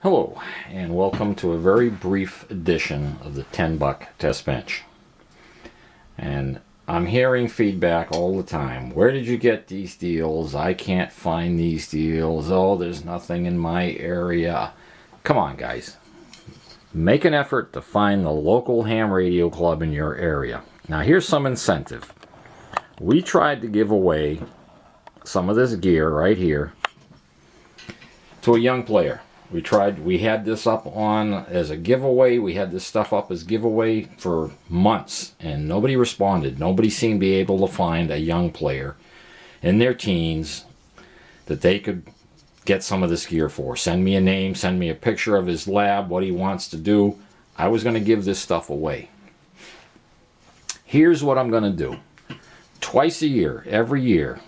Hello, and welcome to a very brief edition of the 10-buck test bench. And I'm hearing feedback all the time. Where did you get these deals? I can't find these deals. Oh, there's nothing in my area. Come on, guys. Make an effort to find the local ham radio club in your area. Now, here's some incentive. We tried to give away some of this gear right here to a young player. We had this up on as a giveaway. We had this stuff up as giveaway for months, and nobody responded. Nobody seemed to be able to find a young player in their teens that they could get some of this gear for. Send me a name, send me a picture of his lab, what he wants to do. I was going to give this stuff away. Here's what I'm going to do. Twice a year, every year,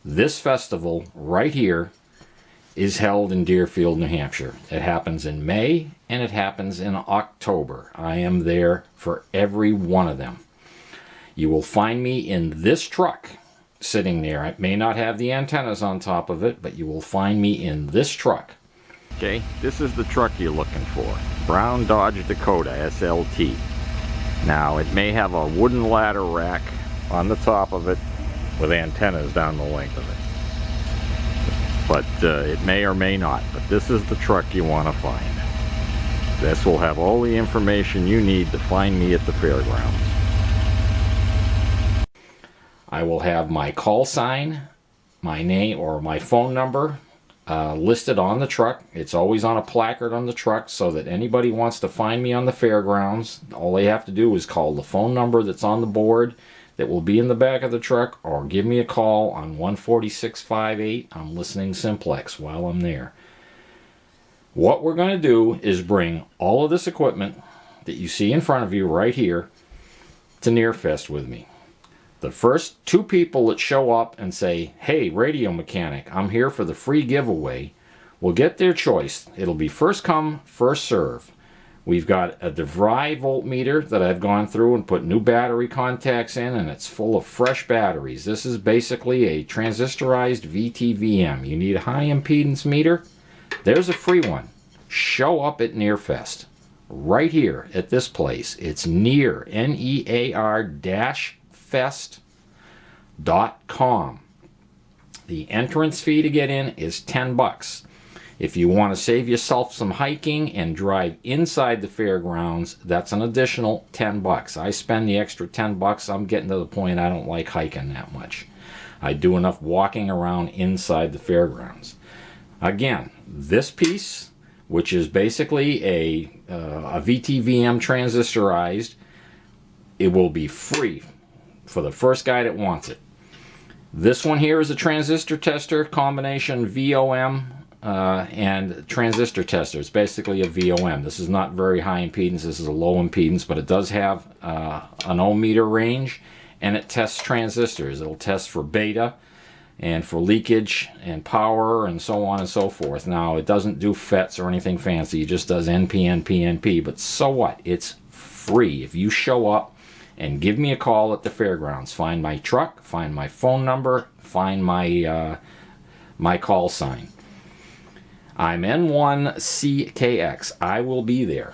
this festival right here is held in Deerfield, New Hampshire. It happens in May and it happens in October. I am there for every one of them. You will find me in this truck sitting there. It may not have the antennas on top of it, but you will find me in this truck. Okay, this is the truck you're looking for. Brown Dodge Dakota SLT. Now, it may have a wooden ladder rack on the top of it with antennas down the length of it. But it may or may not. But this is the truck you want to find. This will have all the information you need to find me at the fairgrounds. I will have my call sign, my name or my phone number listed on the truck. It's always on a placard on the truck so that anybody wants to find me on the fairgrounds, all they have to do is call the phone number that's on the board that will be in the back of the truck, or give me a call on 14658. I'm listening simplex while I'm there. What we're going to do is bring all of this equipment that you see in front of you right here to Nearfest with me. The first two people that show up and say, "Hey, radio mechanic, I'm here for the free giveaway," will get their choice. It'll be first come, first serve. We've got a DeVry voltmeter that I've gone through and put new battery contacts in, and it's full of fresh batteries. This is basically a transistorized VTVM. You need a high impedance meter? There's a free one. Show up at Nearfest. Right here at this place. It's near, near-fest.com. The entrance fee to get in is 10 bucks. If you want to save yourself some hiking and drive inside the fairgrounds, that's an additional 10 bucks. I spend the extra 10 bucks. I'm getting to the point I don't like hiking that much. I do enough walking around inside the fairgrounds. Again, this piece, which is basically a VTVM transistorized, it will be free for the first guy that wants it. This one here is a transistor tester, combination VOM and transistor tester. It's basically a VOM. This is not very high impedance. This is a low impedance, but it does have an ohm meter range, and it tests transistors. It'll test for beta and for leakage and power and so on and so forth. Now, it doesn't do FETs or anything fancy. It just does NP, NP, NP. But so what? It's free. If you show up and give me a call at the fairgrounds, find my truck, find my phone number, find my my call sign. I'm N1CKX. I will be there.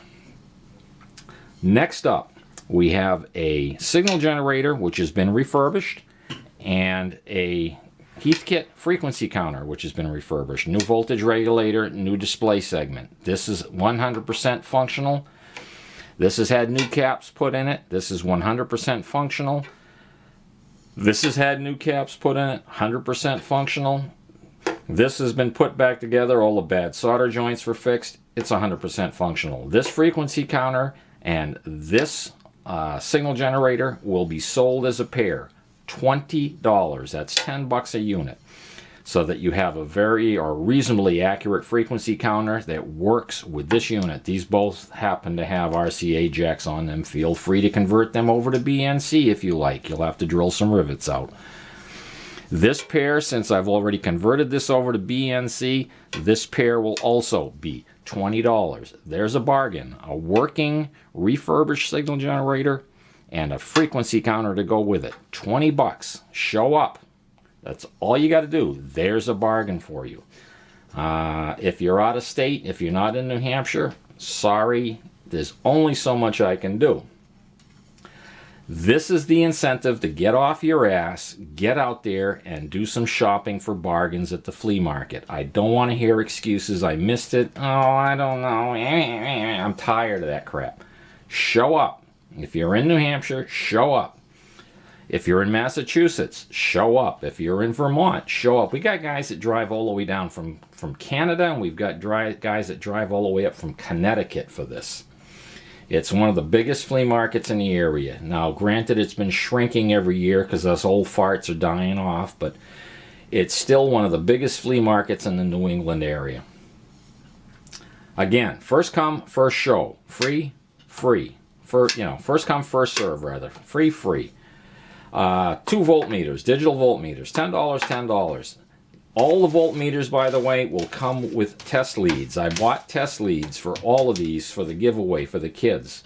Next up, we have a signal generator which has been refurbished, and a Heathkit frequency counter which has been refurbished. New voltage regulator, new display segment. This is 100% functional. This has had new caps put in it. This is 100% functional. This has had new caps put in it, 100% functional. This has been put back together, all the bad solder joints were fixed. It's 100% functional. This frequency counter and this signal generator will be sold as a pair. $20. That's 10 bucks a unit. So that you have a very or reasonably accurate frequency counter that works with this unit. These both happen to have RCA jacks on them. Feel free to convert them over to BNC if you like. You'll have to drill some rivets out. This pair, since I've already converted this over to BNC, this pair will also be $20. There's a bargain. A working refurbished signal generator and a frequency counter to go with it. 20 bucks. Show up. That's all you got to do. There's a bargain for you. If you're out of state, if you're not in New Hampshire, sorry, there's only so much I can do. This is the incentive to get off your ass, get out there, and do some shopping for bargains at the flea market. I don't want to hear excuses. I missed it. Oh, I don't know. I'm tired of that crap. Show up. If you're in New Hampshire, show up. If you're in Massachusetts, show up. If you're in Vermont, show up. We got guys that drive all the way down from Canada, and we've got guys that drive all the way up from Connecticut for this. It's one of the biggest flea markets in the area. Now, granted, it's been shrinking every year because us old farts are dying off, but it's still one of the biggest flea markets in the New England area. Again, first come, first show. Free. First come, first serve, rather. Free. 2 voltmeters, digital voltmeters, $10. All the voltmeters, by the way, will come with test leads. I bought test leads for all of these for the giveaway for the kids.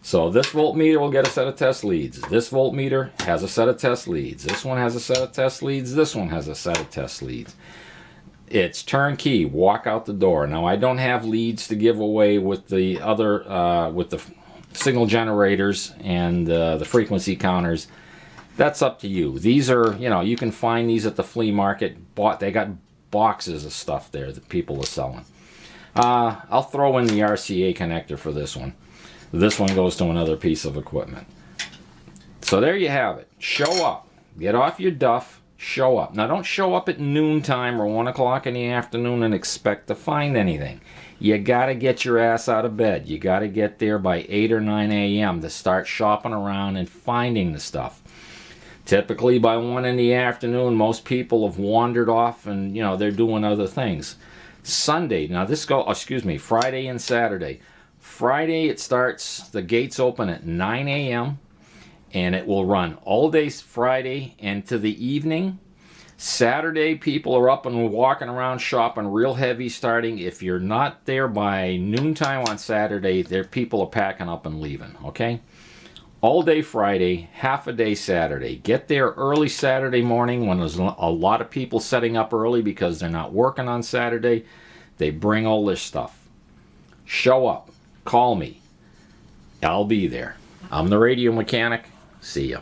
So this voltmeter will get a set of test leads. This voltmeter has a set of test leads. This one has a set of test leads. This one has a set of test leads. It's turnkey. Walk out the door. Now, I don't have leads to give away with the other, with the signal generators and the frequency counters. That's up to you. These are, you can find these at the flea market. They got boxes of stuff there that people are selling. I'll throw in the RCA connector for this one. This one goes to another piece of equipment. So there you have it. Show up. Get off your duff. Show up. Now, don't show up at noontime or 1 o'clock in the afternoon and expect to find anything. You got to get your ass out of bed. You got to get there by 8 or 9 a.m. to start shopping around and finding the stuff. Typically by 1 in the afternoon, most people have wandered off and, they're doing other things. Sunday, now Friday and Saturday. Friday it starts, the gates open at 9 a.m. and it will run all day Friday into the evening. Saturday, people are up and walking around shopping real heavy starting. If you're not there by noontime on Saturday, people are packing up and leaving, okay? All day Friday, half a day Saturday. Get there early Saturday morning when there's a lot of people setting up early because they're not working on Saturday. They bring all this stuff. Show up. Call me. I'll be there. I'm the radio mechanic. See ya.